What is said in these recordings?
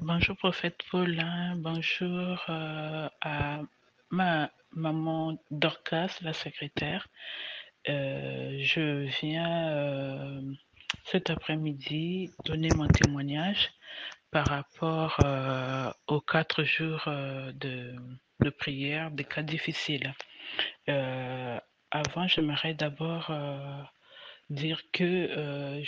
Bonjour prophète Paulin, bonjour à ma maman Dorcas, la secrétaire. Je viens cet après-midi donner mon témoignage par rapport aux 4 jours de prière, des cas difficiles. Euh, Avant, j'aimerais d'abord dire que euh,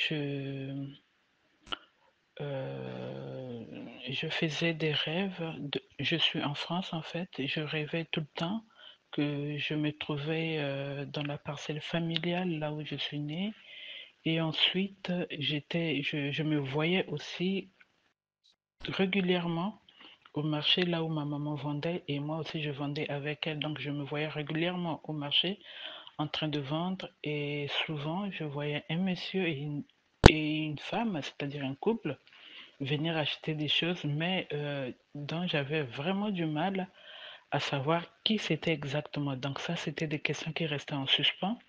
je faisais des rêves. Je suis en France en fait, et je rêvais tout le temps que je me trouvais dans la parcelle familiale là où je suis née. Et ensuite, je me voyais aussi régulièrement au marché là où ma maman vendait et moi aussi je vendais avec elle. Donc je me voyais régulièrement au marché en train de vendre et souvent je voyais un monsieur et une femme, c'est-à-dire un couple venir acheter des choses, mais dont j'avais vraiment du mal à savoir qui c'était exactement. Donc ça, c'était des questions qui restaient en suspens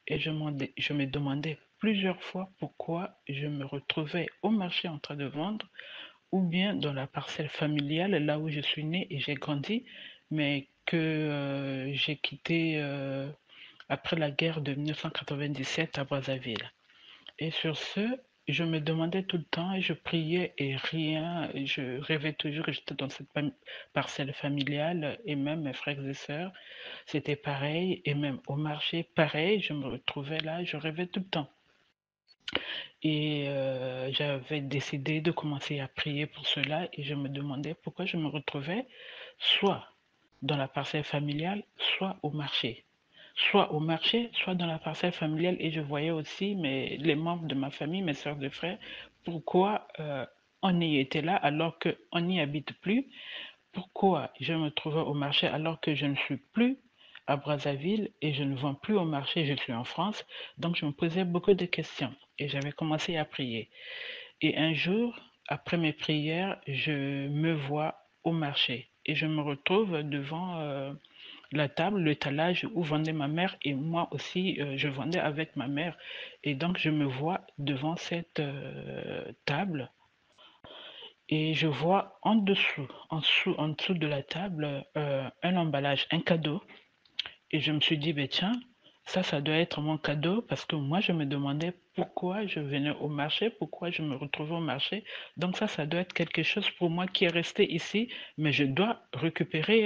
et je me demandais plusieurs fois pourquoi je me retrouvais au marché en train de vendre ou bien dans la parcelle familiale, là où je suis née et j'ai grandi, mais que j'ai quitté après la guerre de 1997 à Brazzaville. Et sur ce, je me demandais tout le temps et je priais et rien, je rêvais toujours que j'étais dans cette parcelle familiale et même mes frères et sœurs, c'était pareil et même au marché, pareil, je me retrouvais là, je rêvais tout le temps. Et j'avais décidé de commencer à prier pour cela et je me demandais pourquoi je me retrouvais soit dans la parcelle familiale, soit au marché. Soit au marché, soit dans la parcelle familiale. Et je voyais aussi les membres de ma famille, mes soeurs et frères, pourquoi on y était là alors qu'on n'y habite plus. Pourquoi je me trouvais au marché alors que je ne suis plus à Brazzaville et je ne vends plus au marché, je suis en France. Donc je me posais beaucoup de questions et j'avais commencé à prier. Et un jour, après mes prières, je me vois au marché et je me retrouve devant la table, l'étalage où vendait ma mère et moi aussi je vendais avec ma mère. Et donc je me vois devant cette table et je vois en dessous de la table, un emballage, un cadeau. Et je me suis dit, ben tiens, ça doit être mon cadeau parce que moi, je me demandais pourquoi je venais au marché, pourquoi je me retrouvais au marché. Donc ça doit être quelque chose pour moi qui est resté ici, mais je dois récupérer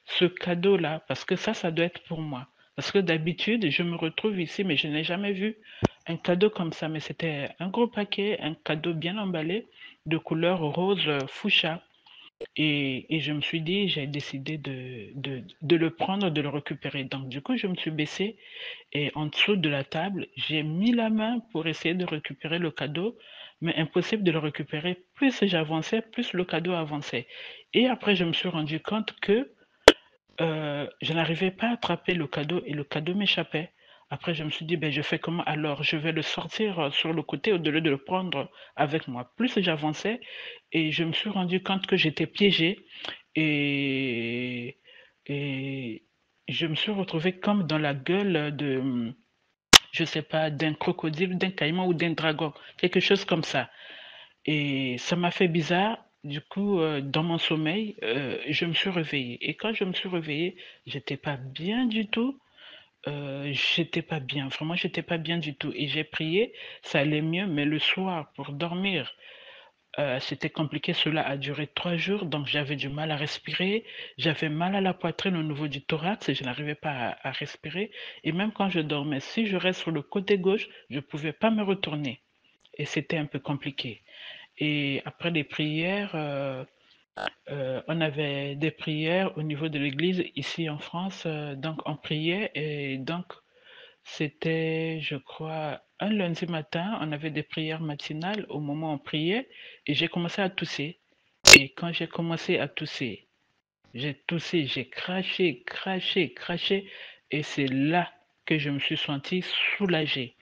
ce cadeau-là parce que ça doit être pour moi. Parce que d'habitude, je me retrouve ici, mais je n'ai jamais vu un cadeau comme ça. Mais c'était un gros paquet, un cadeau bien emballé de couleur rose fuchsia. Et je me suis dit, j'ai décidé de le prendre, de le récupérer. Donc, du coup, je me suis baissée et en dessous de la table, j'ai mis la main pour essayer de récupérer le cadeau, mais impossible de le récupérer. Plus j'avançais, plus le cadeau avançait. Et après, je me suis rendu compte que je n'arrivais pas à attraper le cadeau et le cadeau m'échappait. Après, je me suis dit, ben, je fais comment alors? Je vais le sortir sur le côté au lieu de le prendre avec moi. Plus j'avançais et je me suis rendu compte que j'étais piégée et, et je me suis retrouvée comme dans la gueule de, je sais pas, d'un crocodile, d'un caïman ou d'un dragon, quelque chose comme ça. Et ça m'a fait bizarre. Du coup, dans mon sommeil, je me suis réveillée. Et quand je me suis réveillée, j'étais pas bien du tout. J'étais pas bien. Vraiment, j'étais pas bien du tout. Et j'ai prié, ça allait mieux. Mais le soir, pour dormir, c'était compliqué. Cela a duré 3 jours. Donc, j'avais du mal à respirer. J'avais mal à la poitrine au niveau du thorax et je n'arrivais pas à respirer. Et même quand je dormais, si je reste sur le côté gauche, je pouvais pas me retourner. Et c'était un peu compliqué. Et après les prières, on avait des prières au niveau de l'église ici en France. Donc on priait et donc c'était, je crois, un lundi matin, on avait des prières matinales au moment où on priait et j'ai commencé à tousser. Et quand j'ai commencé à tousser, j'ai toussé, j'ai craché, craché, craché et c'est là que je me suis sentie soulagée.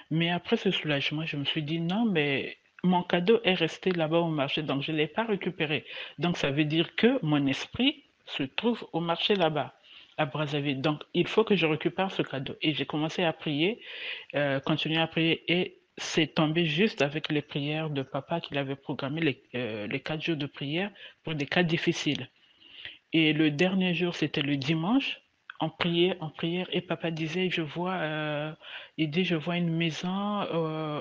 Mais après ce soulagement, je me suis dit non, mais mon cadeau est resté là-bas au marché, donc je ne l'ai pas récupéré. Donc ça veut dire que mon esprit se trouve au marché là-bas, à Brazzaville. Donc il faut que je récupère ce cadeau. Et j'ai commencé à prier, continuer à prier, et c'est tombé juste avec les prières de papa qu'il avait programmé les 4 jours de prière pour des cas difficiles. Et le dernier jour, c'était le dimanche. En prière, et papa disait, il dit, je vois une maison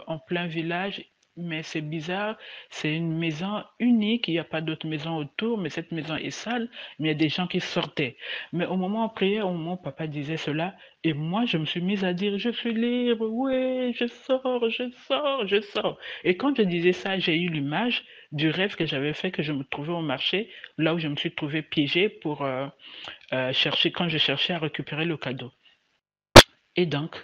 en plein village, mais c'est bizarre, c'est une maison unique, il n'y a pas d'autres maisons autour, mais cette maison est sale, mais il y a des gens qui sortaient. Mais au moment en prière, au moment où papa disait cela, et moi, je me suis mise à dire, je suis libre, oui, je sors, je sors, je sors. Et quand je disais ça, j'ai eu l'image du rêve que j'avais fait, que je me trouvais au marché, là où je me suis trouvé piégée pour chercher, quand je cherchais à récupérer le cadeau. Et donc,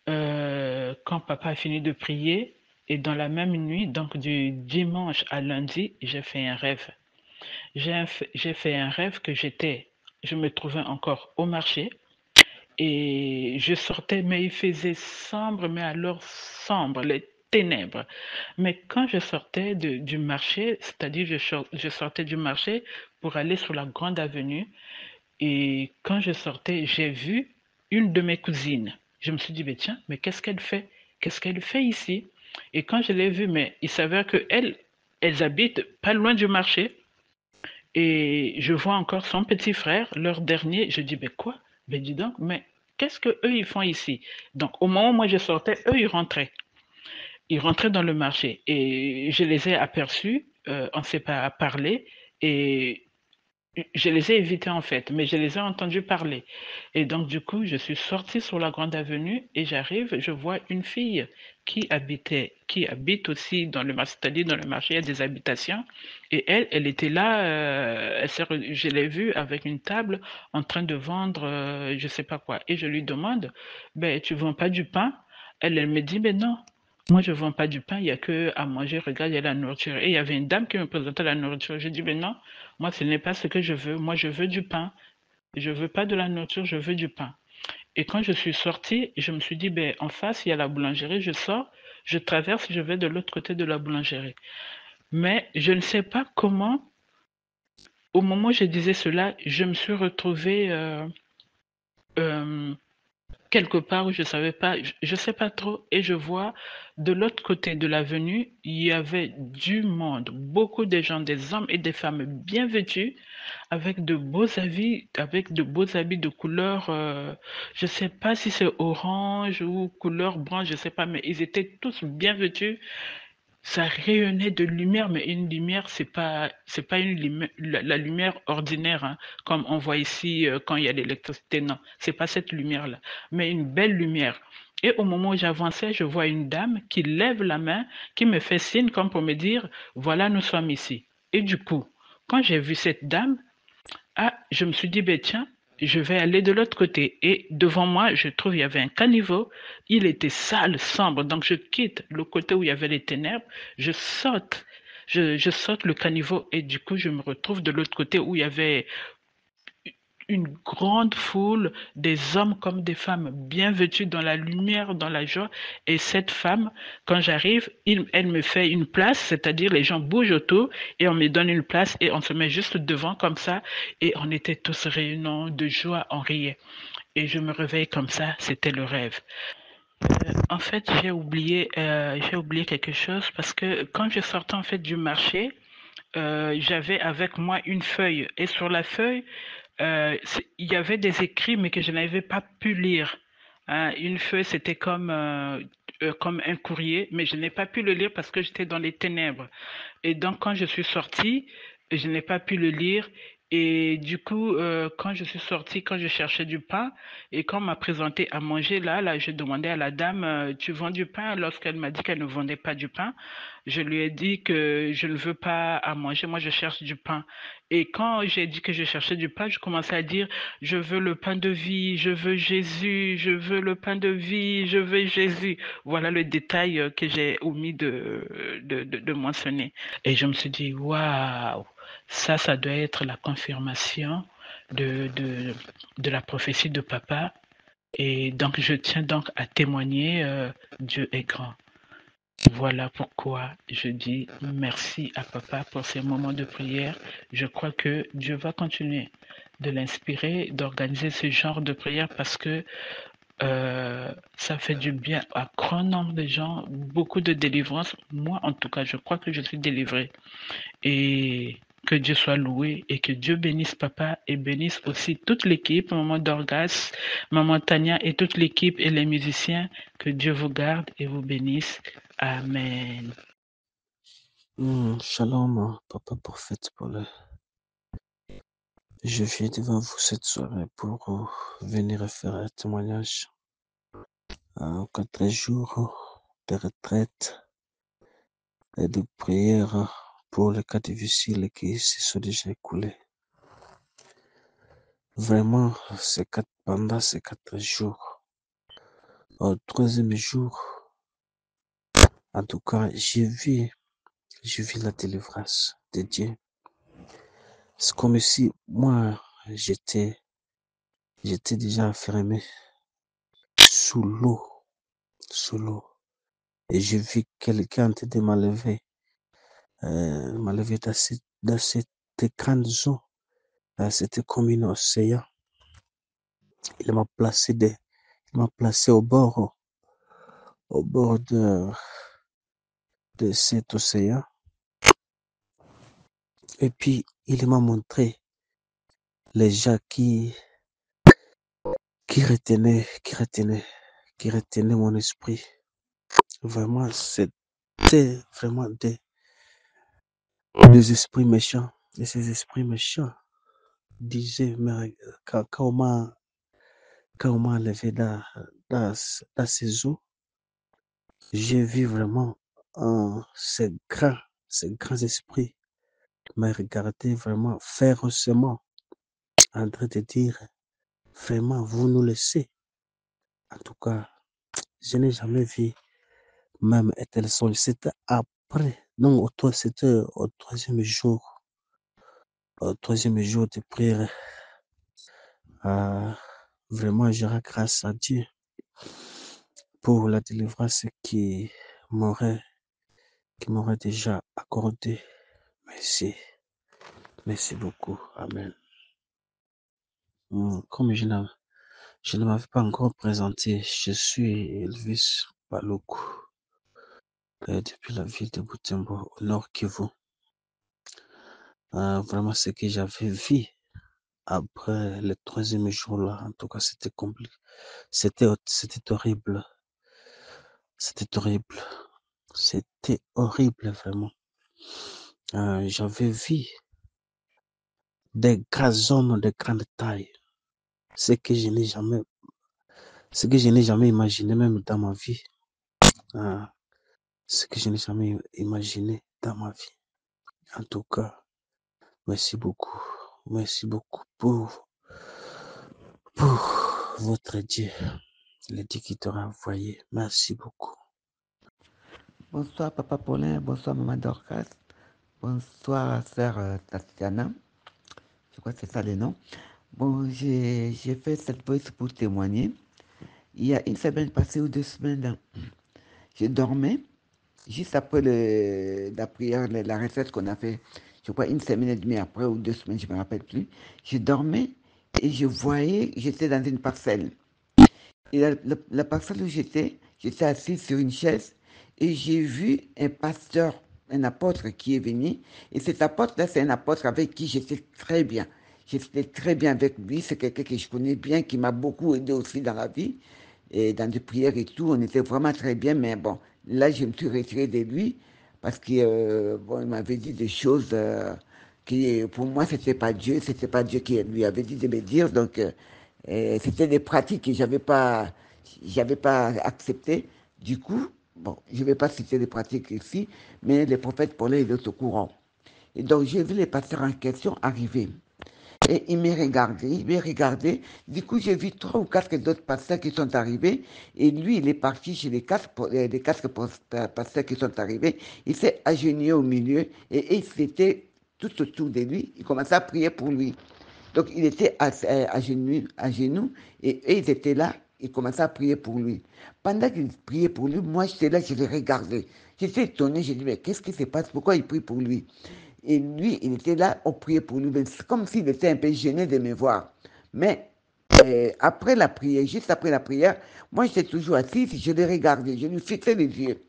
quand papa a fini de prier, et dans la même nuit, donc du dimanche à lundi, j'ai fait un rêve. J'ai fait un rêve que je me trouvais encore au marché et je sortais, mais il faisait sombre, mais alors sombre, les ténèbres. Mais quand je sortais du marché, c'est-à-dire je sortais du marché pour aller sur la grande avenue, et quand je sortais, j'ai vu une de mes cousines. Je me suis dit, mais tiens, mais qu'est-ce qu'elle fait? Qu'est-ce qu'elle fait ici? Et quand je l'ai vue, mais il s'avère que elles habitent pas loin du marché. Et je vois encore son petit frère, leur dernier. Je dis, mais quoi? Ben dis donc, mais qu'est-ce que eux ils font ici? Donc au moment où moi je sortais, eux ils rentraient. Ils rentraient dans le marché et je les ai aperçus. On ne s'est pas parlé et je les ai évités en fait, mais je les ai entendus parler. Et donc du coup, je suis sortie sur la grande avenue et j'arrive, je vois une fille qui habite aussi dans le marché, c'est-à-dire dans le marché, il y a des habitations. Et elle était là, je l'ai vue avec une table en train de vendre, je sais pas quoi. Et je lui demande, ben tu vends pas du pain? Elle me dit, ben non. Moi, je vends pas du pain, il y a que à manger, regarde, il y a la nourriture. Et il y avait une dame qui me présentait la nourriture. Je dis, ben non, moi, ce n'est pas ce que je veux. Moi, je veux du pain. Je veux pas de la nourriture, je veux du pain. Et quand je suis sortie, je me suis dit, ben, en face, il y a la boulangerie, je sors, je traverse, je vais de l'autre côté de la boulangerie. Mais je ne sais pas comment, au moment où je disais cela, je me suis retrouvée euh, quelque part où je savais pas, je sais pas trop, et je vois de l'autre côté de l'avenue, il y avait du monde, beaucoup de gens, des hommes et des femmes bien vêtus, avec de beaux habits de couleur, je sais pas si c'est orange ou couleur blanche, je sais pas, mais ils étaient tous bien vêtus. Ça rayonnait de lumière, mais une lumière, c'est pas une lumière, la lumière ordinaire, hein, comme on voit ici quand il y a l'électricité. Non, c'est pas cette lumière-là, mais une belle lumière. Et au moment où j'avançais, je vois une dame qui lève la main, qui me fait signe comme pour me dire, voilà, nous sommes ici. Et du coup, quand j'ai vu cette dame, ah, je me suis dit, ben tiens, je vais aller de l'autre côté. Et devant moi, je trouve il y avait un caniveau. Il était sale, sombre. Donc je quitte le côté où il y avait les ténèbres. Je saute. Je saute le caniveau et du coup, je me retrouve de l'autre côté où il y avait une grande foule, des hommes comme des femmes, bien vêtus dans la lumière, dans la joie. Et cette femme, quand j'arrive, elle me fait une place, c'est-à-dire les gens bougent autour et on me donne une place et on se met juste devant comme ça. Et on était tous réunis de joie, on riait. Et je me réveille comme ça, c'était le rêve. En fait, j'ai oublié quelque chose parce que quand je sortais en fait du marché, j'avais avec moi une feuille et sur la feuille, il y avait des écrits mais que je n'avais pas pu lire. Hein, une feuille, c'était comme un courrier, mais je n'ai pas pu le lire parce que j'étais dans les ténèbres. Et donc, quand je suis sortie, je n'ai pas pu le lire. Et du coup, quand je suis sortie, quand je cherchais du pain, et quand on m'a présenté à manger, là, je demandais à la dame, tu vends du pain? Lorsqu'elle m'a dit qu'elle ne vendait pas du pain, je lui ai dit que je ne veux pas à manger, moi je cherche du pain. Et quand j'ai dit que je cherchais du pain, je commençais à dire, je veux le pain de vie, je veux Jésus, je veux le pain de vie, je veux Jésus. Voilà le détail que j'ai omis de mentionner. Et je me suis dit, waouh, ça doit être la confirmation de, de, de la prophétie de papa. Et donc, je tiens donc à témoigner, Dieu est grand. Voilà pourquoi je dis merci à papa pour ces moments de prière. Je crois que Dieu va continuer de l'inspirer, d'organiser ce genre de prière parce que Ça fait du bien à grand nombre de gens, beaucoup de délivrance. Moi, en tout cas, je crois que je suis délivrée. Et que Dieu soit loué et que Dieu bénisse papa et bénisse aussi toute l'équipe, maman Dorgas, maman Tania et toute l'équipe et les musiciens. Que Dieu vous garde et vous bénisse. Amen. Shalom, papa prophète Paul. Je viens devant vous cette soirée pour venir faire un témoignage. 4 jours de retraite et de prière pour les cas difficiles qui se sont déjà écoulés. Vraiment, pendant ces 4 jours, au 3e jour, en tout cas, j'ai vu la délivrance de Dieu. C'est comme si moi, j'étais déjà enfermé sous l'eau. Et j'ai vu quelqu'un en train de m'enlever dans cette grande zone. C'était comme un océan. Il m'a placé au bord de cet océan. Et puis, il m'a montré les gens qui retenaient mon esprit. Vraiment, c'était vraiment des esprits méchants. Et ces esprits méchants disaient, mais quand on m'a enlevé dans ces eaux, j'ai vu vraiment ces grands esprits me regarder vraiment férocement en train de dire, vraiment, vous nous laissez. En tout cas, je n'ai jamais vu même un tel son. C'était après, non, c'était au 3e jour. Au 3e jour de prière. Vraiment, je rends grâce à Dieu pour la délivrance qui m'aurait déjà accordé. Merci. Merci beaucoup. Amen. Comme je ne m'avais pas encore présenté, je suis Elvis Paluku, depuis la ville de Butembo, au Nord Kivu. Vraiment, ce que j'avais vu après le 3e jour là, en tout cas, c'était compliqué. C'était horrible. C'était horrible. C'était horrible, vraiment. J'avais vu des grands hommes de grande taille. Ce que je n'ai jamais imaginé, même dans ma vie. Ce que je n'ai jamais imaginé dans ma vie. En tout cas, merci beaucoup. Merci beaucoup pour votre Dieu. Le Dieu qui t'aura envoyé. Merci beaucoup. Bonsoir Papa Paulin, bonsoir Maman Dorcas, bonsoir Sœur Tatiana, je crois que c'est ça les noms. Bon, j'ai fait cette voice pour témoigner. Il y a une semaine passée ou 2 semaines, je dormais, juste après la prière, la recette qu'on a fait, je crois 1 semaine et demie après ou 2 semaines, je ne me rappelle plus. Je dormais et je voyais, j'étais dans une parcelle. Et la parcelle où j'étais assis sur une chaise et j'ai vu un pasteur, un apôtre qui est venu. Et cet apôtre-là, c'est un apôtre avec qui j'étais très bien. J'étais très bien avec lui. C'est quelqu'un que je connais bien, qui m'a beaucoup aidé aussi dans la vie, et dans des prières et tout. On était vraiment très bien. Mais bon, là, je me suis retiré de lui parce qu'il bon, il m'avait dit des choses qui, pour moi, c'était pas Dieu. C'était pas Dieu qui lui avait dit de me dire. Donc, c'était des pratiques que j'avais pas acceptées. Du coup, bon, je ne vais pas citer les pratiques ici, mais les prophètes Paul il est au courant. Et donc, j'ai vu les pasteurs en question arriver. Et il m'a regardé. Du coup, j'ai vu 3 ou 4 d'autres pasteurs qui sont arrivés. Et lui, il est parti chez les 4 pasteurs qui sont arrivés. Il s'est agenouillé au milieu et ils étaient tout autour de lui. Il commençait à prier pour lui. Donc, il était à genoux et ils étaient là. Ils commençaient à prier pour lui. Pendant qu'ils priaient pour lui, moi, j'étais là, je les regardais. J'étais étonné, j'ai dit, mais qu'est-ce qui se passe? Pourquoi ils prient pour lui? Et lui, il était là, on priait pour lui. C'est comme s'il était un peu gêné de me voir. Mais après la prière, juste après la prière, moi j'étais toujours assise, je l'ai regardé, je lui fixais les yeux.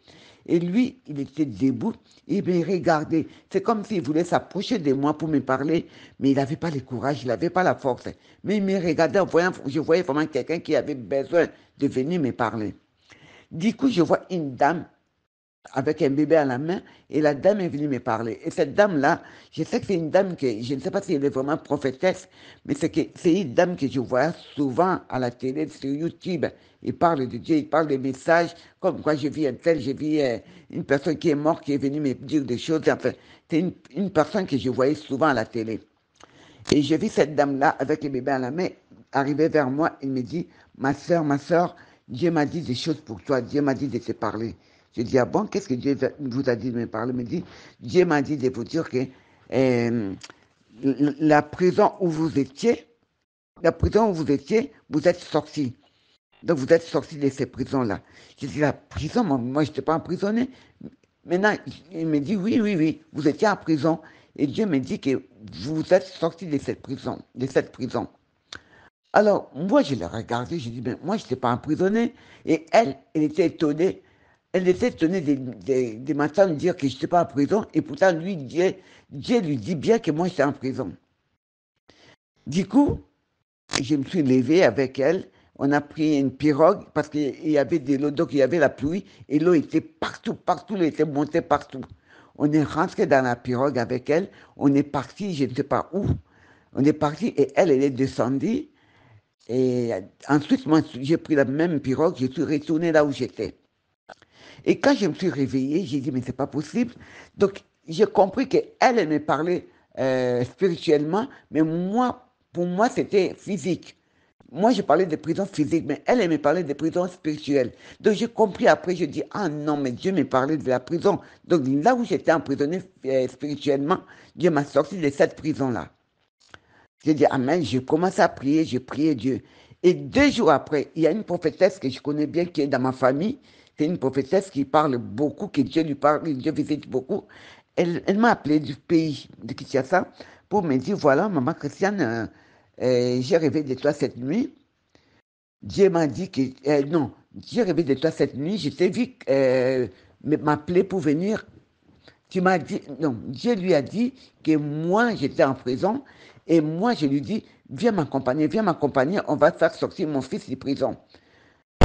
Et lui, il était debout, il me regardait. C'est comme s'il voulait s'approcher de moi pour me parler, mais il n'avait pas le courage, il n'avait pas la force. Mais il me regardait en voyant, je voyais vraiment quelqu'un qui avait besoin de venir me parler. Du coup, je vois une dame avec un bébé à la main, et la dame est venue me parler. Et cette dame-là, je sais que c'est une dame que, je ne sais pas si elle est vraiment prophétesse, mais c'est une dame que je vois souvent à la télé, sur YouTube. Il parle de Dieu, il parle des messages, comme quoi je vis un tel, je vis une personne qui est morte, qui est venue me dire des choses. Enfin, c'est une personne que je voyais souvent à la télé. Et je vis cette dame-là avec le bébé à la main arriver vers moi. Il me dit, ma soeur, Dieu m'a dit des choses pour toi. Dieu m'a dit de te parler. Je dis, ah bon, qu'est-ce que Dieu vous a dit de me parler? Il me dit, Dieu m'a dit de vous dire que la prison où vous étiez, vous êtes sorti. Donc vous êtes sorti de ces prisons-là. Je dis, la prison, moi je n'étais pas emprisonné. Maintenant, il me dit, oui, oui, oui, vous étiez en prison. Et Dieu me dit que vous êtes sorti de cette prison. Alors, moi, je l'ai regardé, je dis, ben, moi, je n'étais pas emprisonné. Et elle était étonnée. Elle était étonnée de m'entendre dire que je n'étais pas en prison. Et pourtant, lui, Dieu lui dit bien que moi, j'étais en prison. Du coup, je me suis levé avec elle. On a pris une pirogue parce qu'il y avait de l'eau, donc il y avait la pluie. Et l'eau était partout, partout, l'eau était montée partout. On est rentré dans la pirogue avec elle. On est parti, je ne sais pas où. On est parti et elle est descendue. Et ensuite, moi, j'ai pris la même pirogue, je suis retourné là où j'étais. Et quand je me suis réveillé, j'ai dit, mais c'est pas possible. Donc, j'ai compris qu'elle, elle me parlait spirituellement, mais moi, pour moi, c'était physique. Moi, je parlais de prison physique, mais elle me parlait de prison spirituelle. Donc, j'ai compris après, je dis, ah non, mais Dieu me parlait de la prison. Donc, là où j'étais emprisonné spirituellement, Dieu m'a sorti de cette prison-là. J'ai dit, Amen, j'ai commencé à prier, j'ai prié Dieu. Et 2 jours après, il y a une prophétesse que je connais bien qui est dans ma famille. C'est une prophétesse qui parle beaucoup, que Dieu lui parle, Dieu visite beaucoup. Elle m'a appelé du pays de Kinshasa pour me dire, voilà, maman Christiane, j'ai rêvé de toi cette nuit. Dieu m'a dit que, non, j'ai rêvé de toi cette nuit, je t'ai vu m'appeler pour venir. Tu m'as dit, non, Dieu lui a dit que moi, j'étais en prison et moi, je lui dis, viens m'accompagner, on va faire sortir mon fils de prison.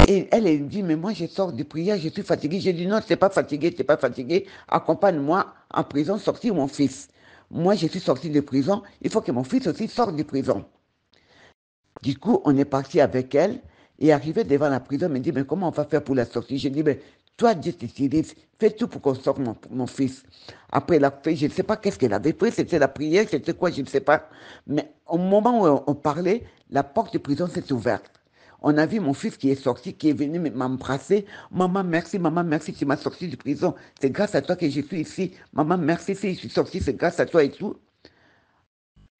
Et elle dit, mais moi, je sors de prière, je suis fatiguée. J'ai dit, non, tu n'es pas fatigué, tu n'es pas fatigué. Accompagne-moi en prison, sortir mon fils. Moi, je suis sortie de prison, il faut que mon fils aussi sorte de prison. Du coup, on est parti avec elle et arrivé devant la prison, elle me dit, mais comment on va faire pour la sortir? J'ai dit, mais toi, Dieu t'utilise, fais tout pour qu'on sorte mon fils. Après, elle a fait, je ne sais pas qu'est-ce qu'elle avait fait, c'était la prière, c'était quoi, je ne sais pas. Mais au moment où on parlait, la porte de prison s'est ouverte. On a vu mon fils qui est sorti, qui est venu m'embrasser. Maman, merci, tu m'as sorti de prison. C'est grâce à toi que je suis ici. Maman, merci, si je suis sorti, c'est grâce à toi et tout.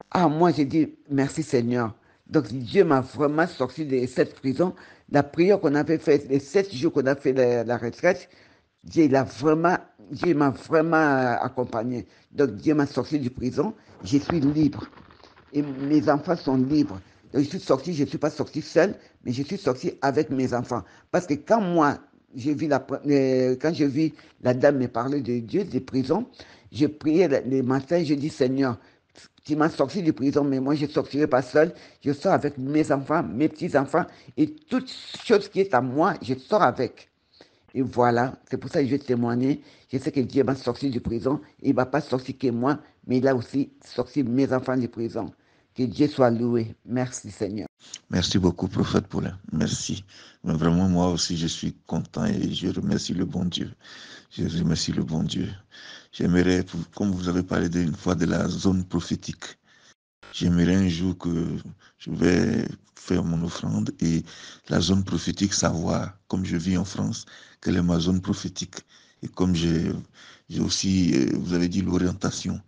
Ah, moi, j'ai dit, merci Seigneur. Donc, Dieu m'a vraiment sorti de cette prison. La prière qu'on avait faite, les 7 jours qu'on a fait la retraite, Dieu m'a vraiment accompagné. Donc, Dieu m'a sorti de prison. Je suis libre. Et mes enfants sont libres. Donc, je suis sorti, je ne suis pas sorti seul, mais je suis sorti avec mes enfants. Parce que quand moi, quand je vis la dame me parler de Dieu, des prisons, je priais les matins, je dis Seigneur, tu m'as sorti de prison, mais moi je ne sortirai pas seul. Je sors avec mes enfants, mes petits-enfants, et toute chose qui est à moi, je sors avec. Et voilà, c'est pour ça que je vais témoigner. Je sais que Dieu m'a sorti de prison. Il ne m'a pas sorti que moi, mais il a aussi sorti mes enfants de prison. Que Dieu soit loué. Merci Seigneur. Merci beaucoup, prophète Paulin. Merci. Mais vraiment, moi aussi, je suis content et je remercie le bon Dieu. Je remercie le bon Dieu. J'aimerais, comme vous avez parlé d'une fois de la zone prophétique, j'aimerais un jour que je vais faire mon offrande et la zone prophétique, savoir, comme je vis en France, quelle est ma zone prophétique. Et comme j'ai aussi, vous avez dit, l'orientation.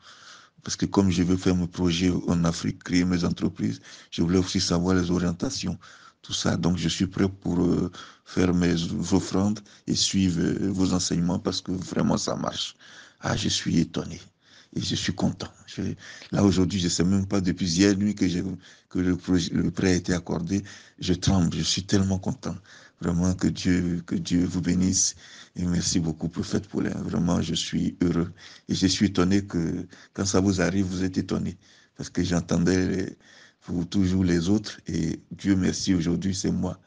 Parce que comme je veux faire mes projets en Afrique, créer mes entreprises, je voulais aussi savoir les orientations, tout ça. Donc je suis prêt pour faire mes offrandes et suivre vos enseignements parce que vraiment ça marche. Ah, je suis étonné. Et je suis content. Là, aujourd'hui, je ne sais même pas, depuis hier nuit que le prêt a été accordé, je tremble, je suis tellement content. Vraiment, que Dieu vous bénisse. Et merci beaucoup, prophète Paulin. Vraiment, je suis heureux. Et je suis étonné que quand ça vous arrive, vous êtes étonné. Parce que j'entendais pour toujours les autres. Et Dieu merci, aujourd'hui, c'est moi.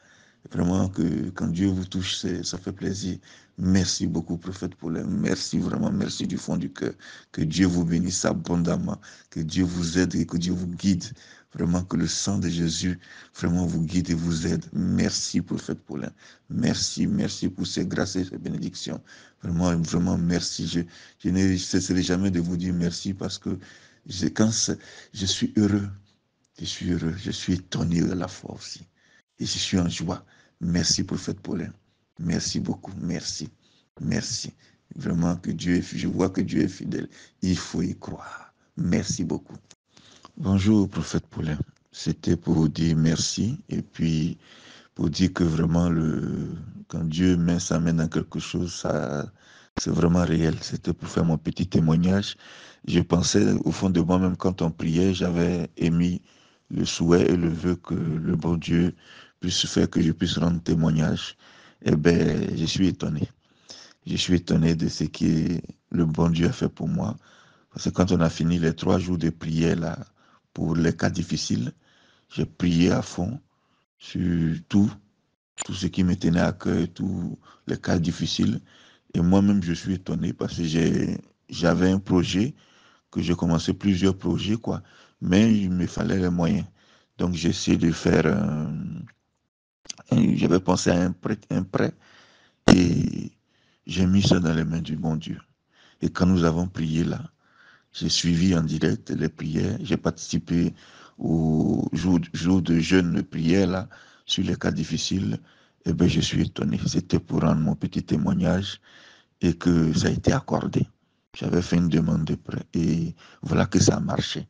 Vraiment que quand Dieu vous touche, ça fait plaisir. Merci beaucoup, prophète Paulin. Merci vraiment, merci du fond du cœur. Que Dieu vous bénisse abondamment, que Dieu vous aide et que Dieu vous guide. Vraiment que le sang de Jésus vraiment vous guide et vous aide. Merci, prophète Paulin. Merci, merci pour ces grâces et ces bénédictions. Vraiment, vraiment, merci. Je ne cesserai jamais de vous dire merci parce que je suis heureux. Je suis heureux. Je suis étonné à la fois aussi. Et je suis en joie. Merci, prophète Paulin. Merci beaucoup. Merci. Merci. Vraiment que je vois que Dieu est fidèle. Il faut y croire. Merci beaucoup. Bonjour, prophète Paulin. C'était pour vous dire merci et puis pour dire que vraiment quand Dieu met sa main dans quelque chose, c'est vraiment réel. C'était pour faire mon petit témoignage. Je pensais au fond de moi-même quand on priait, j'avais émis le souhait et le vœu que le bon Dieu puisse faire que je puisse rendre témoignage. Eh bien, je suis étonné. Je suis étonné de ce que le bon Dieu a fait pour moi. Parce que quand on a fini les 3 jours de prière là, pour les cas difficiles, j'ai prié à fond sur tout ce qui me tenait à cœur, tous les cas difficiles. Et moi-même, je suis étonné parce que j'avais un projet, que j'ai commencé plusieurs projets, quoi. Mais il me fallait les moyens. Donc, j'ai essayé de faire j'avais pensé à un prêt et j'ai mis ça dans les mains du bon Dieu. Et quand nous avons prié là, j'ai suivi en direct les prières, j'ai participé au jour de jeûne de prière là, sur les cas difficiles. Eh bien, je suis étonné. C'était pour rendre mon petit témoignage et que ça a été accordé. J'avais fait une demande de prêt et voilà que ça a marché.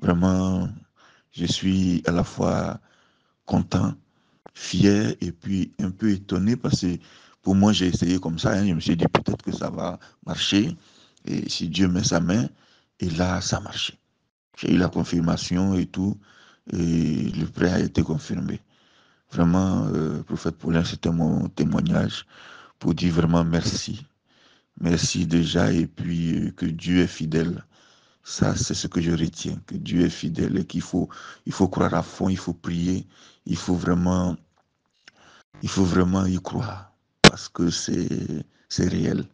Vraiment, je suis à la fois content, fier et puis un peu étonné parce que pour moi, j'ai essayé comme ça. Je me suis dit peut-être que ça va marcher et si Dieu met sa main, et là, ça a marché. J'ai eu la confirmation et tout et le prêt a été confirmé. Vraiment, prophète Paulin, c'était mon témoignage pour dire vraiment merci. Merci déjà et puis que Dieu est fidèle. Ça, c'est ce que je retiens, que Dieu est fidèle et il faut croire à fond, il faut prier, il faut vraiment, il faut vraiment y croire parce que c'est réel.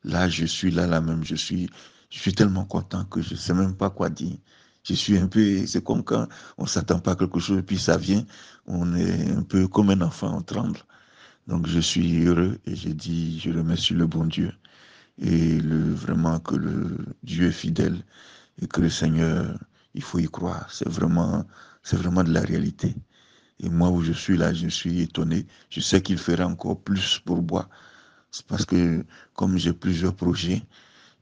Là, je suis là même, je suis tellement content que je ne sais même pas quoi dire. Je suis un peu, c'est comme quand on ne s'attend pas à quelque chose et puis ça vient, on est un peu comme un enfant, on tremble. Donc je suis heureux et je remercie le bon Dieu et vraiment que le Dieu est fidèle et que le Seigneur, il faut y croire. C'est vraiment de la réalité. Et moi où je suis là, je suis étonné. Je sais qu'il fera encore plus pour moi. C'est parce que comme j'ai plusieurs projets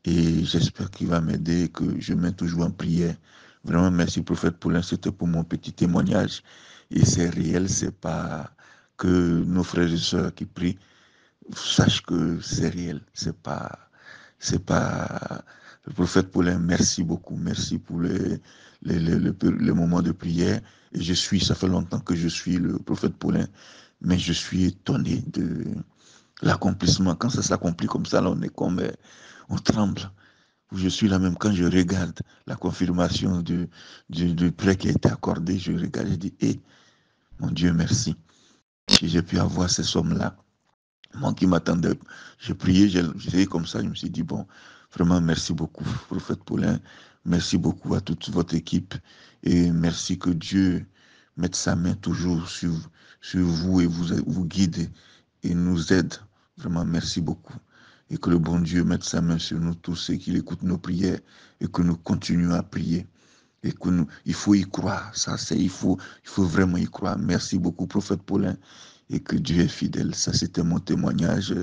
et j'espère qu'il va m'aider, que je mets toujours en prière. Vraiment, merci prophète Paulin, c'était pour mon petit témoignage. Et c'est réel, c'est pas que nos frères et sœurs qui prient sachent que c'est réel. C'est pas, le prophète Paulin, merci beaucoup. Merci pour les moments de prière. Et ça fait longtemps que je suis le prophète Paulin, mais je suis étonné de l'accomplissement. Quand ça s'accomplit comme ça, là, on est comme, on tremble. Je suis là même quand je regarde la confirmation du prêt qui a été accordé, je regarde, je dis, mon Dieu, merci. Si j'ai pu avoir ces sommes-là, moi qui m'attendais, j'ai prié, j'ai essayé comme ça, je me suis dit, bon, vraiment merci beaucoup, prophète Paulin, merci beaucoup à toute votre équipe et merci que Dieu mette sa main toujours sur vous et vous guide et nous aide. Vraiment, merci beaucoup. Et que le bon Dieu mette sa main sur nous tous et qu'il écoute nos prières et que nous continuions à prier. Et il faut y croire. Ça, il faut vraiment y croire. Merci beaucoup, prophète Paulin. Et que Dieu est fidèle. Ça, c'était mon témoignage.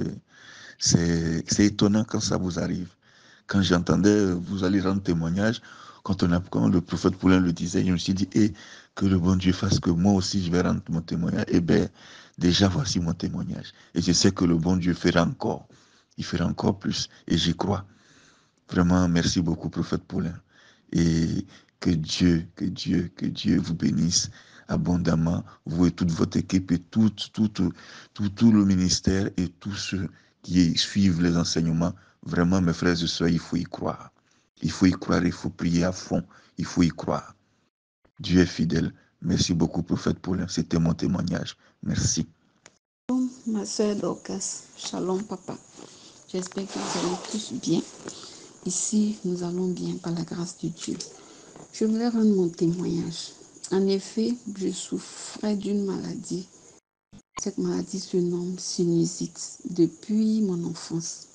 C'est étonnant quand ça vous arrive. Quand j'entendais, vous allez rendre témoignage, quand le prophète Paulin le disait, je me suis dit, que le bon Dieu fasse que moi aussi je vais rendre mon témoignage. Eh bien, déjà voici mon témoignage. Et je sais que le bon Dieu fera encore. Il fera encore plus. Et j'y crois. Vraiment, merci beaucoup, prophète Paulin. Et que Dieu vous bénisse abondamment, vous et toute votre équipe et tout le ministère et tous ceux qui suivent les enseignements. Vraiment, mes frères et sœurs, il faut y croire. Il faut y croire, il faut prier à fond, il faut y croire. Dieu est fidèle. Merci beaucoup, prophète Paulin. C'était mon témoignage. Merci. Shalom, ma soeur Dorcas. Shalom, papa. J'espère que vous allez tous bien. Ici, nous allons bien par la grâce de Dieu. Je voulais rendre mon témoignage. En effet, je souffrais d'une maladie. Cette maladie se nomme sinusite depuis mon enfance.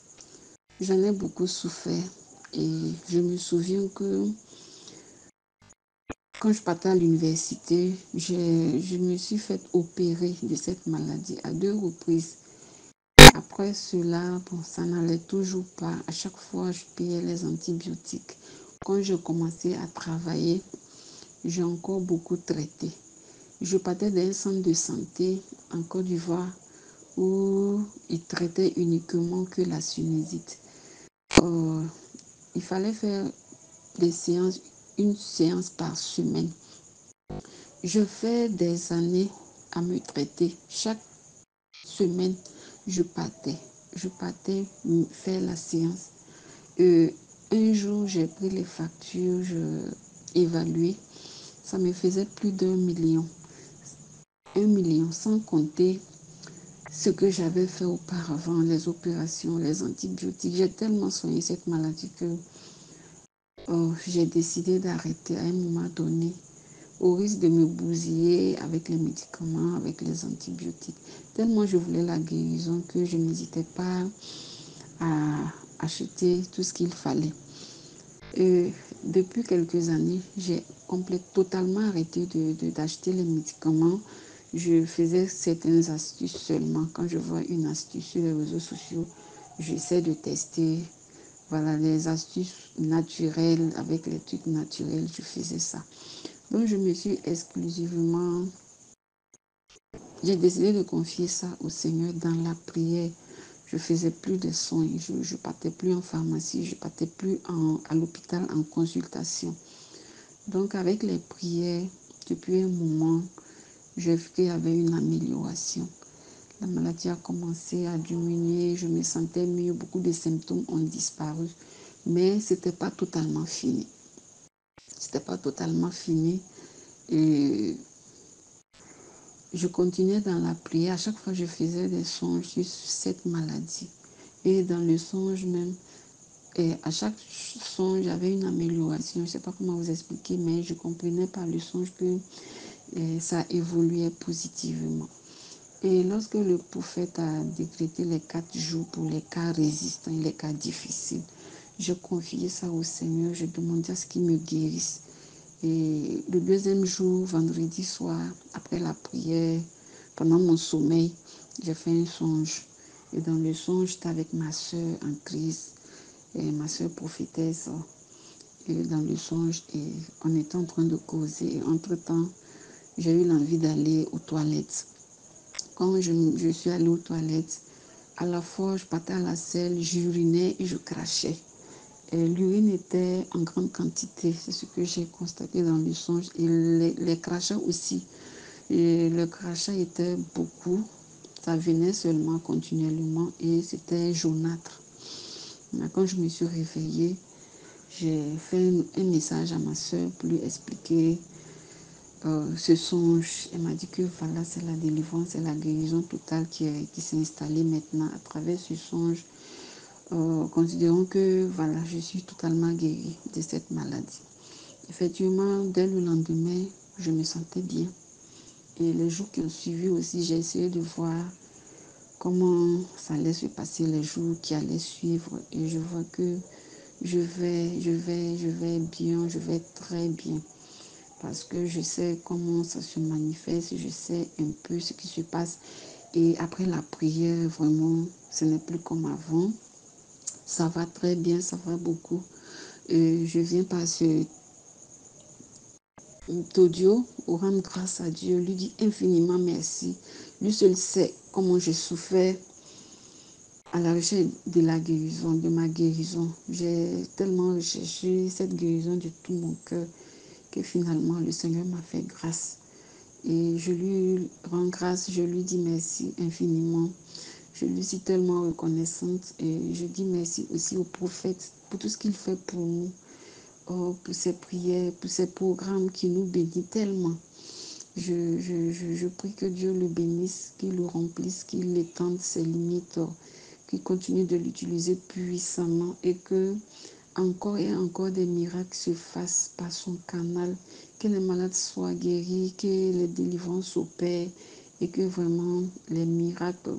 J'en ai beaucoup souffert et je me souviens que quand je partais à l'université, je me suis fait opérer de cette maladie à 2 reprises. Après cela, ça n'allait toujours pas. À chaque fois, je payais les antibiotiques. Quand je commençais à travailler, j'ai encore beaucoup traité. Je partais d'un centre de santé en Côte d'Ivoire où ils traitaient uniquement que la sinusite. Il fallait faire une séance par semaine. Je fais des années à me traiter. Chaque semaine, je partais faire la séance. Un jour, j'ai pris les factures, j'ai évalué. Ça me faisait plus d'1 million. 1 million, sans compter ce que j'avais fait auparavant, les opérations, les antibiotiques. J'ai tellement soigné cette maladie que j'ai décidé d'arrêter à un moment donné, au risque de me bousiller avec les médicaments, avec les antibiotiques. Tellement je voulais la guérison que je n'hésitais pas à acheter tout ce qu'il fallait. Depuis quelques années, j'ai totalement arrêté d'acheter les médicaments. Je faisais certaines astuces seulement. Quand je vois une astuce sur les réseaux sociaux, j'essaie de tester. Voilà, les astuces naturelles, avec les trucs naturels, je faisais ça. Donc, je me suis exclusivement... J'ai décidé de confier ça au Seigneur dans la prière. Je faisais plus de soins, je partais plus en pharmacie, je partais plus à l'hôpital en consultation. Donc avec les prières, depuis un moment, j'ai vu qu'il y avait une amélioration. La maladie a commencé à diminuer, je me sentais mieux, beaucoup de symptômes ont disparu, mais c'était pas totalement fini. C'était pas totalement fini et je continuais dans la prière. À chaque fois, je faisais des songes sur cette maladie. Et dans le songe même, à chaque songe, j'avais une amélioration. Je ne sais pas comment vous expliquer, mais je comprenais par le songe que ça évoluait positivement. Et lorsque le prophète a décrété les 4 jours pour les cas résistants et les cas difficiles, je confiais ça au Seigneur, je demandais à ce qu'il me guérisse. Et le deuxième jour, vendredi soir, après la prière, pendant mon sommeil, j'ai fait un songe. Et dans le songe, j'étais avec ma soeur en Christ, et ma soeur prophétesse. Et dans le songe, et on était en train de causer. Et entre-temps, j'ai eu l'envie d'aller aux toilettes. Quand je suis allée aux toilettes, à la fois, je partais à la selle, j'urinais et je crachais. L'urine était en grande quantité, c'est ce que j'ai constaté dans le songe. Et les crachats aussi. Et le crachat était beaucoup, ça venait seulement continuellement et c'était jaunâtre. Mais quand je me suis réveillée, j'ai fait un message à ma soeur pour lui expliquer ce songe. Elle m'a dit que voilà, c'est la délivrance, c'est la guérison totale qui s'est installée maintenant à travers ce songe. Considérons que voilà, je suis totalement guérie de cette maladie. Effectivement, dès le lendemain, je me sentais bien. Et les jours qui ont suivi aussi, j'ai essayé de voir comment ça allait se passer les jours qui allaient suivre. Et je vois que je vais bien, je vais très bien. Parce que je sais comment ça se manifeste, je sais un peu ce qui se passe. Et après la prière, vraiment, ce n'est plus comme avant. Ça va très bien, ça va beaucoup. Je viens par ce audio pour rendre grâce à Dieu, lui dire infiniment merci. Lui seul sait comment je souffrais à la recherche de la guérison, de ma guérison. J'ai tellement recherché cette guérison de tout mon cœur que finalement le Seigneur m'a fait grâce. Et je lui rends grâce, je lui dis merci infiniment. Je lui suis tellement reconnaissante et je dis merci aussi au prophète pour tout ce qu'il fait pour nous, pour ses prières, pour ses programmes qui nous bénit tellement. Je prie que Dieu le bénisse, qu'il le remplisse, qu'il étende ses limites, qu'il continue de l'utiliser puissamment et que encore et encore des miracles se fassent par son canal, que les malades soient guéris, que les délivrances s'opèrent et que vraiment les miracles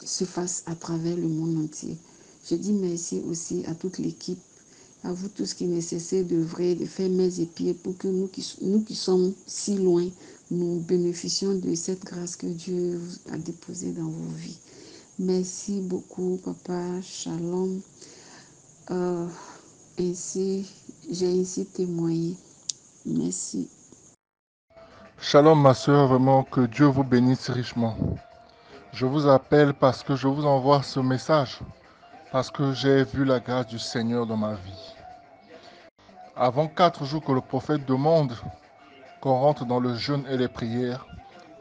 se fassent à travers le monde entier. Je dis merci aussi à toute l'équipe, à vous tous qui nécessitez d'œuvrer, de faire mains et pieds pour que nous qui sommes si loin, nous bénéficions de cette grâce que Dieu a déposée dans vos vies. Merci beaucoup, Papa. Shalom. J'ai ainsi témoigné. Merci. Shalom ma soeur, vraiment que Dieu vous bénisse richement. Je vous appelle parce que je vous envoie ce message, parce que j'ai vu la grâce du Seigneur dans ma vie. Avant 4 jours que le prophète demande qu'on rentre dans le jeûne et les prières,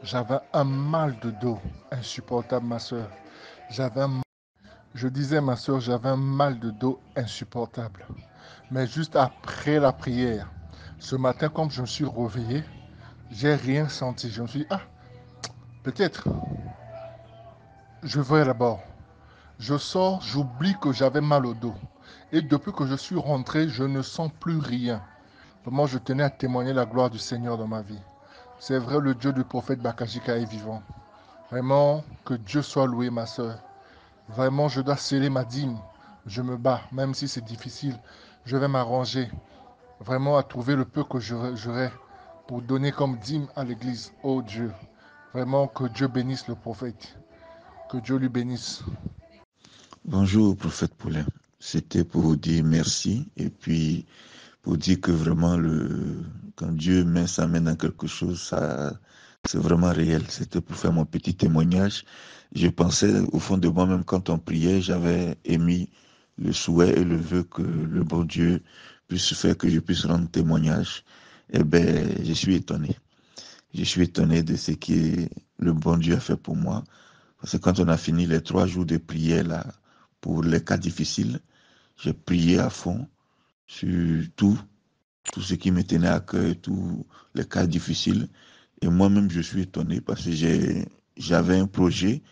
j'avais un mal de dos insupportable ma soeur. Je disais ma soeur, j'avais un mal de dos insupportable. Mais juste après la prière, ce matin comme je me suis réveillé, j'ai rien senti. Je me suis dit, peut-être, je vais d'abord. Je sors, j'oublie que j'avais mal au dos. Et depuis que je suis rentré, je ne sens plus rien. Vraiment, je tenais à témoigner la gloire du Seigneur dans ma vie. C'est vrai, le Dieu du prophète Bakajika est vivant. Vraiment, que Dieu soit loué, ma soeur. Vraiment, je dois sceller ma dîme. Je me bats, même si c'est difficile. Je vais m'arranger. Vraiment, à trouver le peu que j'aurai pour donner comme dîme à l'église. Oh Dieu. Vraiment, que Dieu bénisse le prophète. Que Dieu lui bénisse. Bonjour, prophète Paulin. C'était pour vous dire merci et puis pour dire que vraiment, quand Dieu met sa main dans quelque chose, c'est vraiment réel. C'était pour faire mon petit témoignage. Je pensais, au fond de moi-même, quand on priait, j'avais émis le souhait et le vœu que le bon Dieu puisse faire que je puisse rendre témoignage. Eh bien, je suis étonné. Je suis étonné de ce que le bon Dieu a fait pour moi. Parce que quand on a fini les 3 jours de prière là, pour les cas difficiles, j'ai prié à fond sur tout ce qui me tenait à cœur, tous les cas difficiles. Et moi-même, je suis étonné parce que j'avais un projet,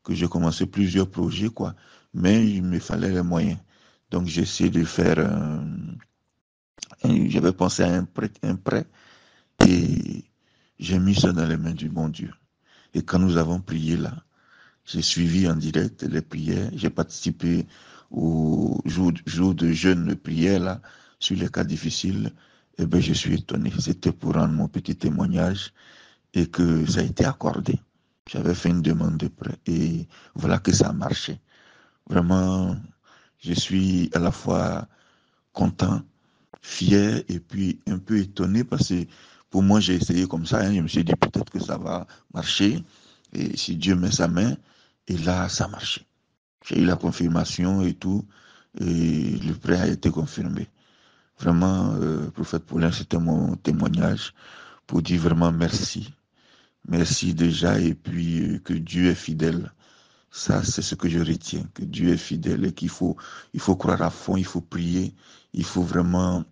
que j'ai commencé plusieurs projets, quoi. Mais il me fallait les moyens. Donc, j'ai essayé de faire j'avais pensé à un prêt et j'ai mis ça dans les mains du bon Dieu. Et quand nous avons prié là, j'ai suivi en direct les prières. J'ai participé au jour de jeûne de prière là, sur les cas difficiles. Eh bien, je suis étonné. C'était pour rendre mon petit témoignage et que ça a été accordé. J'avais fait une demande de prêt et voilà que ça a marché. Vraiment, je suis à la fois content, fier et puis un peu étonné parce que pour moi, j'ai essayé comme ça. Je me suis dit peut-être que ça va marcher. Et si Dieu met sa main, et là, ça a marché. J'ai eu la confirmation et tout, et le prêt a été confirmé. Vraiment, prophète Paulin, c'était mon témoignage pour dire vraiment merci. Merci déjà, et puis que Dieu est fidèle. Ça, c'est ce que je retiens, que Dieu est fidèle et il faut croire à fond, il faut prier, il faut vraiment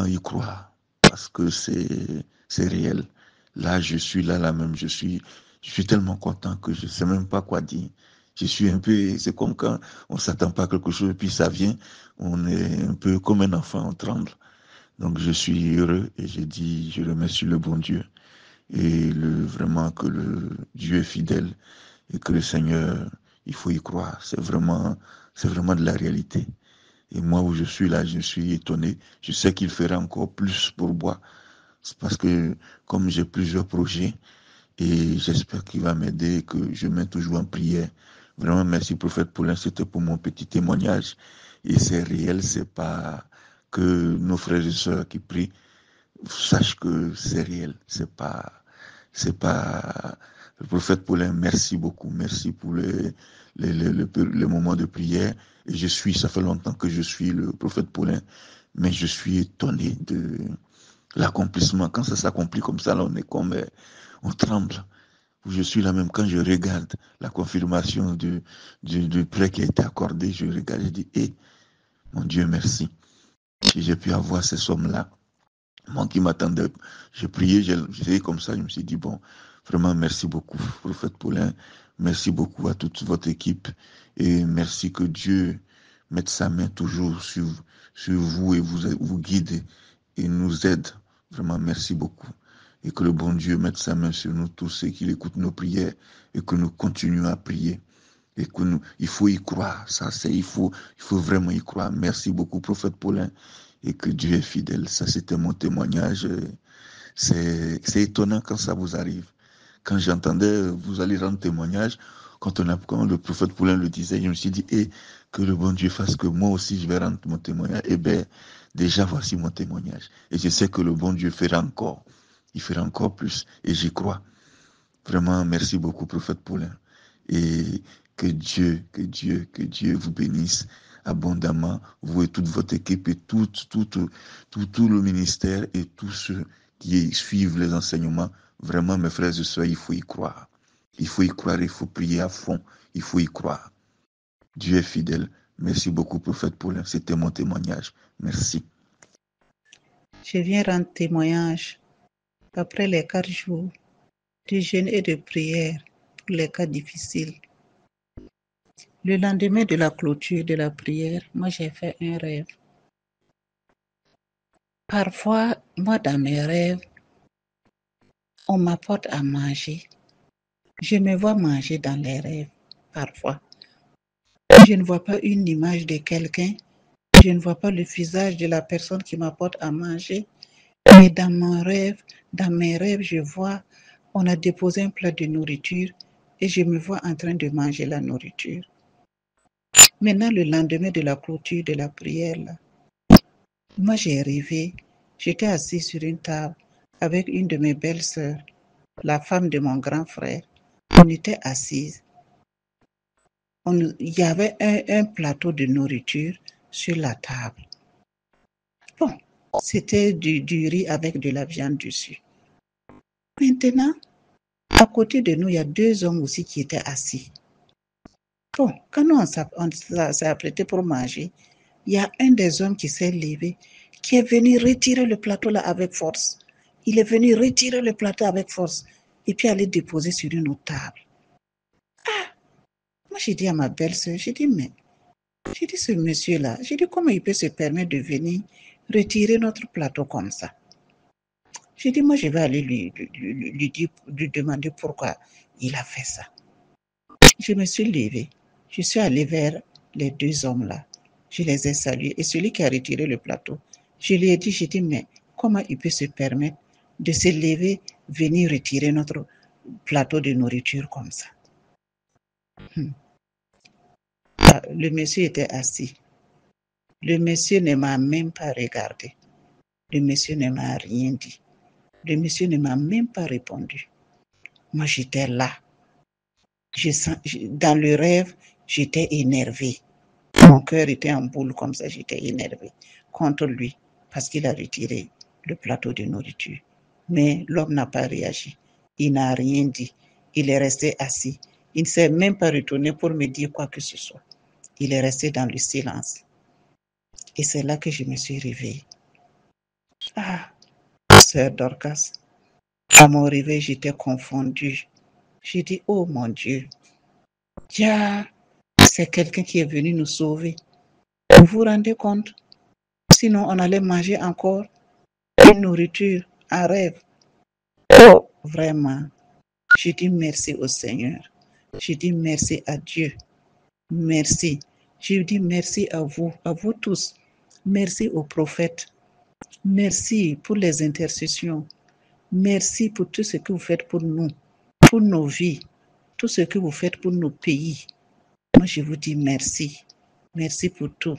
y croire parce que c'est réel. Là, je suis là même, je suis tellement content que je ne sais même pas quoi dire. Je suis un peu, c'est comme quand on s'attend pas à quelque chose et puis ça vient, on est un peu comme un enfant, on tremble. Donc je suis heureux et je remercie le bon Dieu et vraiment que le Dieu est fidèle et que le Seigneur, il faut y croire. C'est vraiment de la réalité. Et moi où je suis là, je suis étonné. Je sais qu'il fera encore plus pour moi. C'est parce que comme j'ai plusieurs projets et j'espère qu'il va m'aider et que je mets toujours en prière. Vraiment, merci prophète Paulin, c'était pour mon petit témoignage. Et c'est réel, c'est pas que nos frères et sœurs qui prient sachent que c'est réel. C'est pas Le prophète Paulin, merci beaucoup. Merci pour les moments de prière. Et ça fait longtemps que je suis le prophète Paulin, mais je suis étonné de l'accomplissement. Quand ça s'accomplit comme ça, là, on tremble. Je suis là même quand je regarde la confirmation du prêt qui a été accordé, je regarde et dis, mon Dieu, merci. Si j'ai pu avoir ces sommes-là, moi qui m'attendais, j'ai prié, j'ai comme ça, je me suis dit, bon, vraiment merci beaucoup, prophète Paulin, merci beaucoup à toute votre équipe et merci que Dieu mette sa main toujours sur vous et vous guide et nous aide. Vraiment, merci beaucoup. Et que le bon Dieu mette sa main sur nous tous et qu'il écoute nos prières et que nous continuions à prier. Et il faut y croire. Il faut vraiment y croire. Merci beaucoup, prophète Paulin. Et que Dieu est fidèle. Ça, c'était mon témoignage. C'est étonnant quand ça vous arrive. Quand j'entendais, vous allez rendre témoignage, quand le prophète Paulin le disait, je me suis dit, que le bon Dieu fasse que moi aussi je vais rendre mon témoignage. Déjà, voici mon témoignage. Et je sais que le bon Dieu fera encore. Il fera encore plus. Et j'y crois. Vraiment, merci beaucoup, prophète Paulin. Et que Dieu vous bénisse abondamment, vous et toute votre équipe et tout le ministère et tous ceux qui suivent les enseignements. Vraiment, mes frères et sœurs, il faut y croire. Il faut y croire, il faut prier à fond. Il faut y croire. Dieu est fidèle. Merci beaucoup, prophète Paulin. C'était mon témoignage. Merci. Je viens rendre témoignage après les 4 jours de jeûne et de prière pour les cas difficiles. Le lendemain de la clôture de la prière, moi j'ai fait un rêve. Parfois, moi dans mes rêves, on m'apporte à manger. Je me vois manger dans les rêves, parfois. Je ne vois pas une image de quelqu'un, je ne vois pas le visage de la personne qui m'apporte à manger, mais dans mes rêves, je vois, on a déposé un plat de nourriture et je me vois en train de manger la nourriture. Maintenant, le lendemain de la clôture de la prière, là, moi j'ai rêvé, j'étais assise sur une table avec une de mes belles-sœurs, la femme de mon grand frère. On était assises. Il y avait un plateau de nourriture sur la table. Bon, c'était du riz avec de la viande dessus. Maintenant, à côté de nous, il y a 2 hommes aussi qui étaient assis. Bon, quand on s'est apprêté pour manger, il y a un des hommes qui s'est levé, qui est venu retirer le plateau là avec force. Il est venu retirer le plateau avec force et puis aller déposer sur une autre table. Moi j'ai dit à ma belle-sœur, j'ai dit ce monsieur-là, j'ai dit comment il peut se permettre de venir retirer notre plateau comme ça. J'ai dit moi je vais aller lui demander pourquoi il a fait ça. Je me suis levée, je suis allée vers les 2 hommes-là. Je les ai salués et celui qui a retiré le plateau, je lui ai dit, mais comment il peut se permettre de se lever, venir retirer notre plateau de nourriture comme ça. Le monsieur était assis. Le monsieur ne m'a même pas regardé. Le monsieur ne m'a rien dit. Le monsieur ne m'a même pas répondu. Moi, j'étais là. Dans le rêve, j'étais énervée. Mon cœur était en boule comme ça, j'étais énervée contre lui parce qu'il a retiré le plateau de nourriture. Mais l'homme n'a pas réagi. Il n'a rien dit. Il est resté assis. Il ne s'est même pas retourné pour me dire quoi que ce soit. Il est resté dans le silence. Et c'est là que je me suis réveillée. Sœur Dorcas, à mon réveil, j'étais confondue. J'ai dit, oh mon Dieu, c'est quelqu'un qui est venu nous sauver. Vous vous rendez compte? Sinon, on allait manger encore une nourriture en rêve. Oh, vraiment. J'ai dit merci au Seigneur. J'ai dit merci à Dieu. Merci. J'ai dit merci à vous tous. Merci aux prophètes. Merci pour les intercessions. Merci pour tout ce que vous faites pour nous, pour nos vies, tout ce que vous faites pour nos pays. Moi, je vous dis merci. Merci pour tout.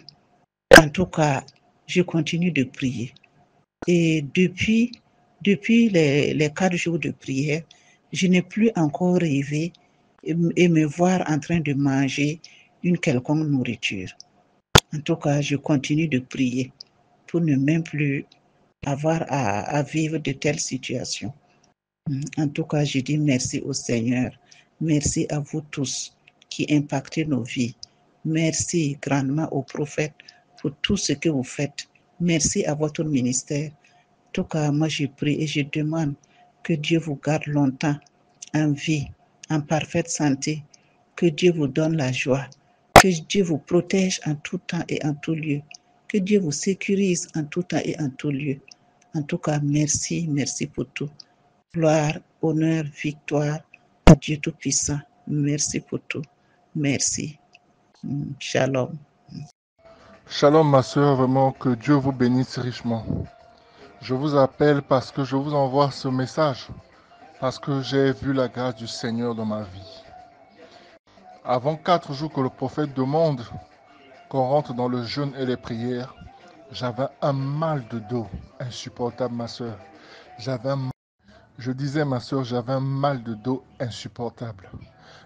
En tout cas, je continue de prier. Et depuis les 4 jours de prière, Je n'ai plus encore rêvé et me voir en train de manger une quelconque nourriture. En tout cas, je continue de prier pour ne même plus avoir à vivre de telles situations. En tout cas, je dis merci au Seigneur. Merci à vous tous qui impactez nos vies. Merci grandement au prophète pour tout ce que vous faites. Merci à votre ministère. En tout cas, moi, je prie et je demande que Dieu vous garde longtemps en vie, en parfaite santé. Que Dieu vous donne la joie. Que Dieu vous protège en tout temps et en tout lieu. Que Dieu vous sécurise en tout temps et en tout lieu. En tout cas, merci, merci pour tout. Gloire, honneur, victoire à Dieu Tout-Puissant. Merci pour tout. Merci. Shalom. Shalom ma soeur, vraiment que Dieu vous bénisse richement. Je vous appelle parce que je vous envoie ce message, parce que j'ai vu la grâce du Seigneur dans ma vie. Avant 4 jours que le prophète demande qu'on rentre dans le jeûne et les prières, j'avais un mal de dos insupportable ma soeur. Je disais ma soeur, j'avais un mal de dos insupportable.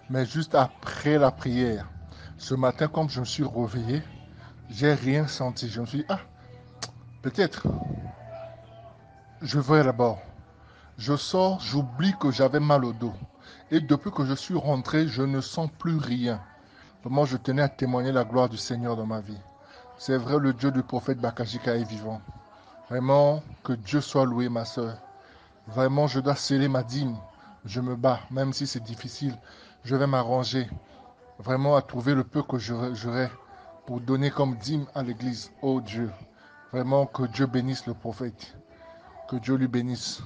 Mais juste après la prière, ce matin, comme je me suis réveillé, j'ai rien senti. Je me suis dit, peut-être, je vais d'abord. Je sors, j'oublie que j'avais mal au dos. Et depuis que je suis rentré, je ne sens plus rien. Vraiment, je tenais à témoigner la gloire du Seigneur dans ma vie. C'est vrai, le Dieu du prophète Bakashika est vivant. Vraiment, que Dieu soit loué, ma soeur. Vraiment, je dois sceller ma dîme. Je me bats, même si c'est difficile. Je vais m'arranger vraiment à trouver le peu que j'aurai pour donner comme dîme à l'église. Oh Dieu, vraiment que Dieu bénisse le prophète. Que Dieu lui bénisse.